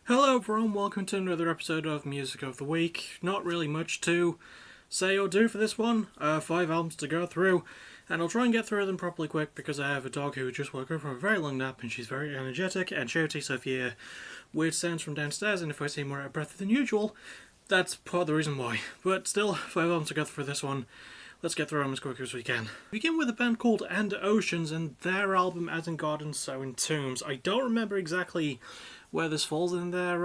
Hello everyone, welcome to another episode of Music of the Week. Not really much to say or do for this one. 5 albums to go through, and I'll try and get through them properly quick because I have a dog who just woke up from a very long nap and she's very energetic and shouty, so if you hear weird sounds from downstairs and if I seem more out of breath than usual, that's part of the reason why. But still, 5 albums to go through this one. Let's get through them as quick as we can. We begin with a band called And Oceans and their album As in Gardens, So in Tombs. I don't remember exactly where this falls in their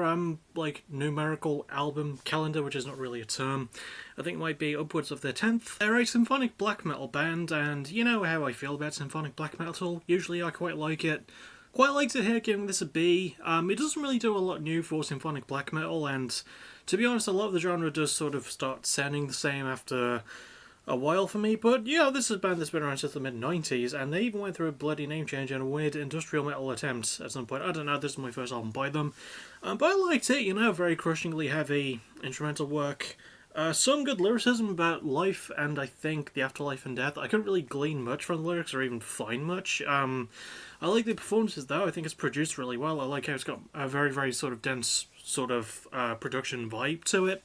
numerical album calendar, which is not really a term. I think it might be upwards of their 10th. They're a symphonic black metal band, and you know how I feel about symphonic black metal. Usually I quite like it. Quite liked it here, giving this a B. It doesn't really do a lot new for symphonic black metal, and to be honest, a lot of the genre does sort of start sounding the same after a while for me, but yeah, this is a band that's been around since the mid-90s, and they even went through a bloody name change and a weird industrial metal attempt at some point. I don't know, this is my first album by them, but I liked it, you know, very crushingly heavy instrumental work, some good lyricism about life and I think the afterlife and death. I couldn't really glean much from the lyrics or even find much. I like the performances though, I think it's produced really well. I like how it's got a very, very sort of dense sort of production vibe to it.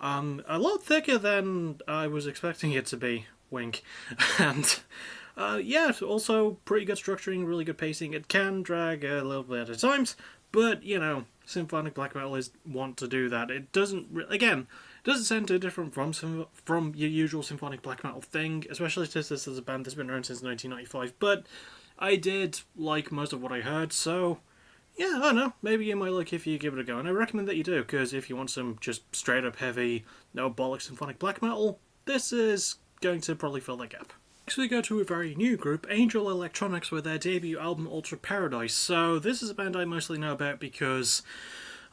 A lot thicker than I was expecting it to be, wink. And, yeah, also pretty good structuring, really good pacing. It can drag a little bit at times, but, you know, symphonic black metal is want to do that. It doesn't, again, doesn't sound too different from your usual symphonic black metal thing, especially since this is a band that's been around since 1995, but I did like most of what I heard, so yeah, I don't know, maybe you might like if you give it a go, and I recommend that you do, because if you want some just straight up heavy, no bollocks symphonic black metal, this is going to probably fill that gap. Next we go to a very new group, Angel Electronics, with their debut album Ultra Paradise. So this is a band I mostly know about because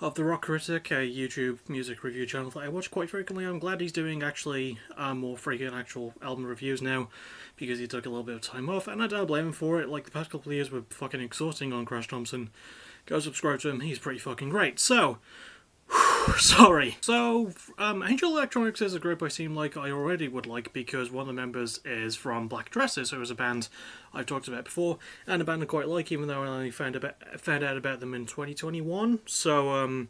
of The Rock Critic, a YouTube music review channel that I watch quite frequently. I'm glad he's doing actually more frequent actual album reviews now, because he took a little bit of time off, and I don't blame him for it. Like, the past couple of years were fucking exhausting on Crash Thompson. Go subscribe to him, he's pretty fucking great. So, sorry. So, Angel Electronics is a group I seem like I already would like because one of the members is from Black Dresses, who is a band I've talked about before, and a band I quite like, even though I only found out about them in 2021. So,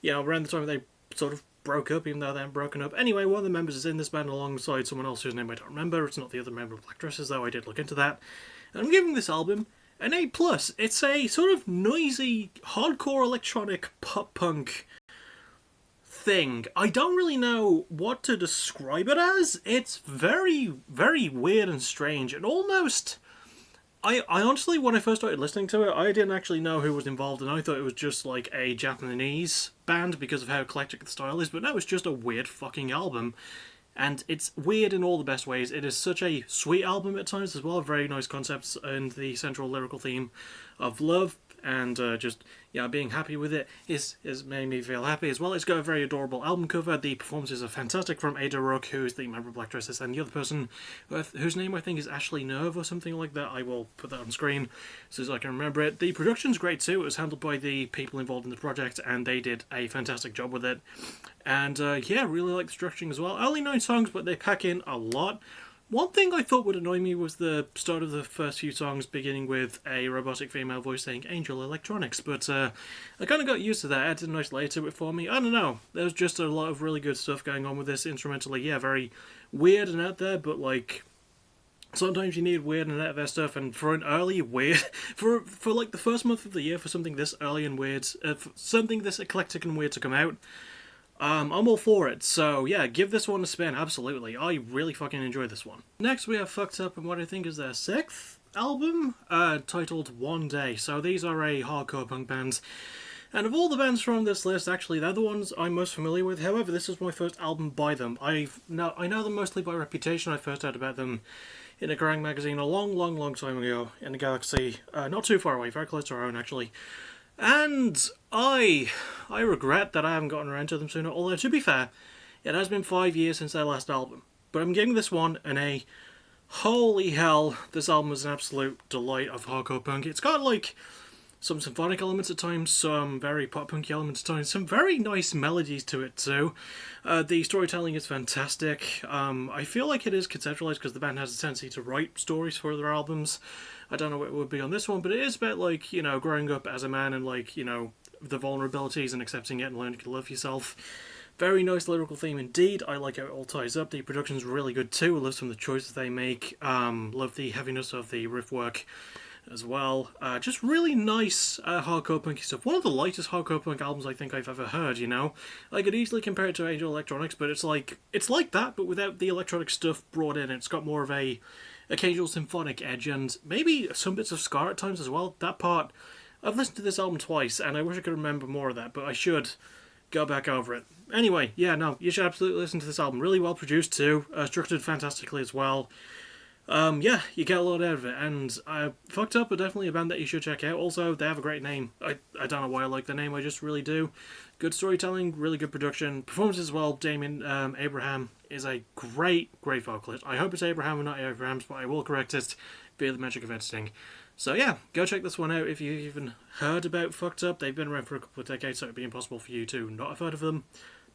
yeah, around the time they sort of broke up, even though they haven't broken up. Anyway, one of the members is in this band alongside someone else whose name I don't remember. It's not the other member of Black Dresses, though. I did look into that. And I'm giving this album an A+. It's a sort of noisy, hardcore electronic pop-punk thing. I don't really know what to describe it as. It's very, very weird and strange, and almost... I honestly, when I first started listening to it, I didn't actually know who was involved, and I thought it was just like a Japanese band because of how eclectic the style is, but no, it's just a weird fucking album. And it's weird in all the best ways. It is such a sweet album at times as well. Very nice concepts and the central lyrical theme of love and just, yeah, being happy with it is made me feel happy as well. It's got a very adorable album cover. The performances are fantastic from Ada Rook, who is the member of Black Dresses, and the other person whose name I think is Ashley Nerve or something like that. I will put that on screen so as I can remember it. The production's great too. It was handled by the people involved in the project, and they did a fantastic job with it. And yeah, really like the structuring as well. Only 9 songs, but they pack in a lot. One thing I thought would annoy me was the start of the first few songs beginning with a robotic female voice saying Angel Electronics, but I kind of got used to that. It added a nice layer to it for me. I don't know. There's just a lot of really good stuff going on with this instrumentally. Yeah, very weird and out there, but like sometimes you need weird and out there stuff, and for an early weird, for like the first month of the year, for something this early and weird, for something this eclectic and weird to come out, I'm all for it, so yeah, give this one a spin, absolutely. I really fucking enjoyed this one. Next we have Fucked Up and what I think is their 6th album, titled One Day. So these are a hardcore punk band, and of all the bands from this list, actually, they're the ones I'm most familiar with. However, this was my first album by them. I know them mostly by reputation. I first heard about them in a Kerrang magazine a long, long, long time ago, in a galaxy not too far away, very close to our own, actually. And I regret that I haven't gotten around to them sooner, although to be fair, it has been 5 years since their last album. But I'm giving this one an A. Holy hell, this album is an absolute delight of hardcore punk. It's got like some symphonic elements at times, some very pop-punky elements at times, some very nice melodies to it too. The storytelling is fantastic. I feel like it is conceptualized because the band has a tendency to write stories for their albums. I don't know what it would be on this one, but it is about, like, you know, growing up as a man and, like, you know, the vulnerabilities and accepting it and learning to love yourself. Very nice lyrical theme indeed. I like how it all ties up. The production's really good too. I love some of the choices they make. Love the heaviness of the riff work as well. Just really nice hardcore punky stuff. One of the lightest hardcore punk albums I think I've ever heard, you know? I could easily compare it to Angel Electronics, but it's like that, but without the electronic stuff brought in. It's got more of a occasional symphonic edge, and maybe some bits of ska at times as well. That part, I've listened to this album twice, and I wish I could remember more of that, but I should go back over it. Anyway, yeah, no, you should absolutely listen to this album. Really well produced too, structured fantastically as well. Yeah, you get a lot out of it, and Fucked Up are definitely a band that you should check out. Also, they have a great name. I don't know why I like the name, I just really do. Good storytelling, really good production, performances as well. Damien Abraham is a great vocalist. I hope it's Abraham and not Abrahams, but I will correct it via the magic of editing. So yeah, go check this one out if you've even heard about Fucked Up. They've been around for a couple of decades, so it'd be impossible for you to not have heard of them.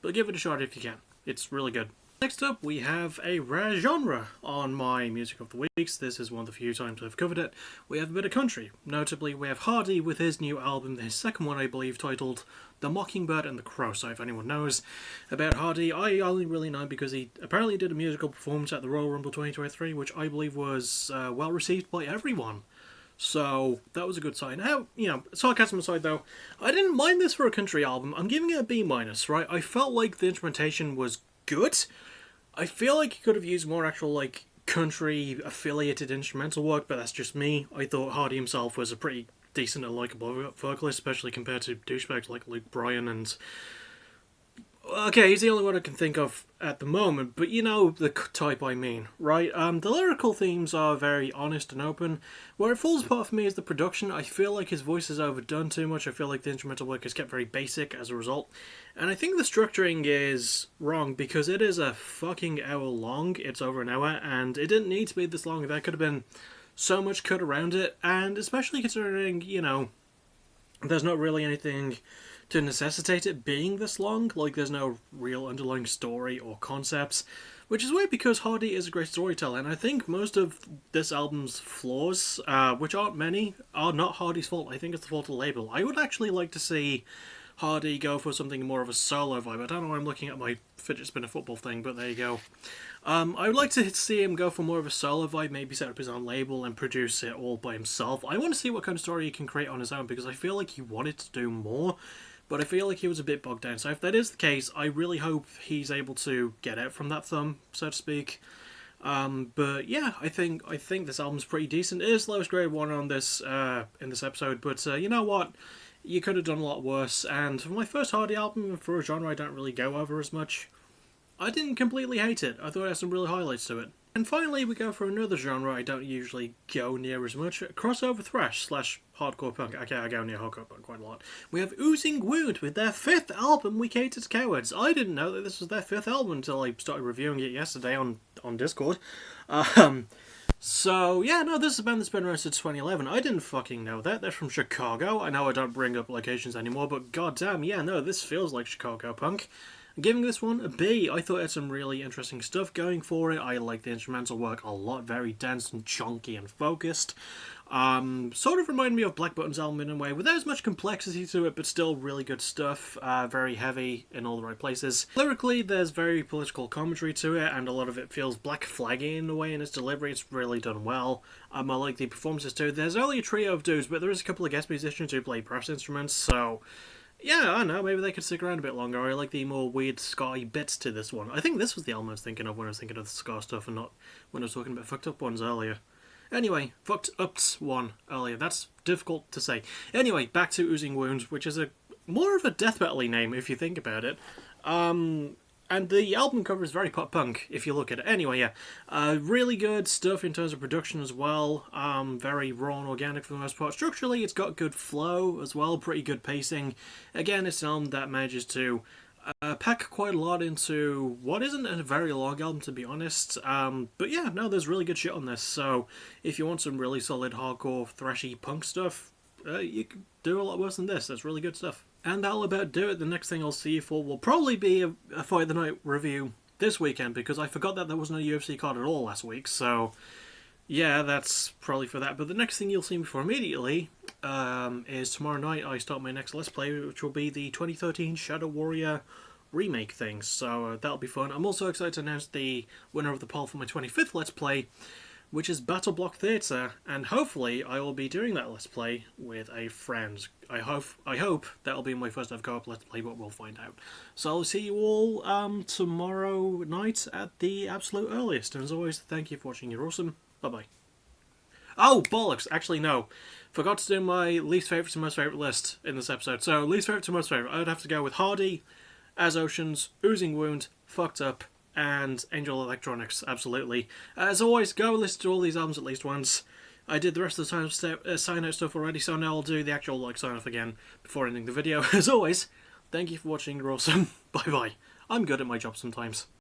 But give it a shot if you can. It's really good. Next up, we have a rare genre on my Music of the Weeks. This is one of the few times I've covered it. We have a bit of country. Notably, we have Hardy with his new album, his second one, I believe, titled The Mockingbird and the Crow. So if anyone knows about Hardy, I only really know because he apparently did a musical performance at the Royal Rumble 2023, which I believe was well received by everyone. So that was a good sign. Now, you know, sarcasm aside though, I didn't mind this for a country album. I'm giving it a B-, right? I felt like the instrumentation was good. I feel like he could have used more actual, like, country-affiliated instrumental work, but that's just me. I thought Hardy himself was a pretty decent and likeable vocalist, especially compared to douchebags like Luke Bryan and... Okay, he's the only one I can think of at the moment, but you know the type I mean, right? The lyrical themes are very honest and open. Where it falls apart for me is the production. I feel like his voice is overdone too much. I feel like the instrumental work is kept very basic as a result. And I think the structuring is wrong because it is a fucking hour long. It's over an hour, and it didn't need to be this long. There could have been so much cut around it, and especially considering, you know, there's not really anything to necessitate it being this long. Like, there's no real underlying story or concepts, which is weird because Hardy is a great storyteller, and I think most of this album's flaws, which aren't many, are not Hardy's fault. I think it's the fault of the label. I would actually like to see Hardy go for something more of a solo vibe. I don't know why I'm looking at my fidget spinner football thing, but there you go. I would like to see him go for more of a solo vibe, maybe set up his own label and produce it all by himself. I want to see what kind of story he can create on his own, because I feel like he wanted to do more, but I feel like he was a bit bogged down. So if that is the case, I really hope he's able to get out from that thumb, so to speak. But yeah, I think this album's pretty decent. It is the lowest grade one on this in this episode, but you know what? You could have done a lot worse. And for my first Hardy album, for a genre I don't really go over as much, I didn't completely hate it. I thought it had some really highlights to it. And finally, we go for another genre I don't usually go near as much, crossover thrash / hardcore punk. Okay, I go near hardcore punk quite a lot. We have Oozing Wound with their 5th album, We Cater to Cowards. I didn't know that this was their 5th album until I started reviewing it yesterday on Discord. So, yeah, no, this is a band that's been around since 2011. I didn't fucking know that. They're from Chicago. I know I don't bring up locations anymore, but goddamn, yeah, no, this feels like Chicago punk. I'm giving this one a B. I thought it had some really interesting stuff going for it. I like the instrumental work a lot, very dense and chunky and focused. Sort of reminded me of Black Button's album in a way, without as much complexity to it, but still really good stuff. Very heavy in all the right places. Lyrically, there's very political commentary to it, and a lot of it feels Black Flaggy in a way in its delivery. It's really done well. I like the performances too. There's only a trio of dudes, but there is a couple of guest musicians who play brass instruments, so yeah, I don't know, maybe they could stick around a bit longer. I like the more weird ska bits to this one. I think this was the album I was thinking of when I was thinking of the ska stuff, and not when I was talking about Fucked Up ones earlier. Anyway, Fucked Up's one earlier. That's difficult to say. Anyway, back to Oozing Wounds, which is a more of a death metal-y name if you think about it. And the album cover is very pop punk if you look at it. Anyway, yeah, really good stuff in terms of production as well. Very raw and organic for the most part. Structurally, it's got good flow as well, pretty good pacing. Again, it's an album that manages to pack quite a lot into what isn't a very long album, to be honest. But yeah, no, there's really good shit on this. So if you want some really solid hardcore thrashy punk stuff, you can do a lot worse than this. That's really good stuff. And that'll about do it. The next thing I'll see you for will probably be a Fight the Night review this weekend, because I forgot that there wasn't a UFC card at all last week. So yeah, that's probably for that. But the next thing you'll see me for immediately is tomorrow night I start my next Let's Play, which will be the 2013 Shadow Warrior remake thing, so that'll be fun. I'm also excited to announce the winner of the poll for my 25th Let's Play, which is Battle Block Theatre, and hopefully I will be doing that Let's Play with a friend. I hope that'll be my first ever co-op Let's Play, but we'll find out. So I'll see you all tomorrow night at the absolute earliest, and as always, thank you for watching, you're awesome, bye-bye. Oh, bollocks! Actually, no. Forgot to do my least favourite to most favourite list in this episode. So, least favourite to most favourite, I would have to go with Hardy, As Oceans, Oozing Wound, Fucked Up, and Angel Electronics, absolutely. As always, go listen to all these albums at least once. I did the rest of the time sign-out stuff already, so now I'll do the actual sign-off again before ending the video. As always, thank you for watching, you're awesome. Bye-bye. I'm good at my job sometimes.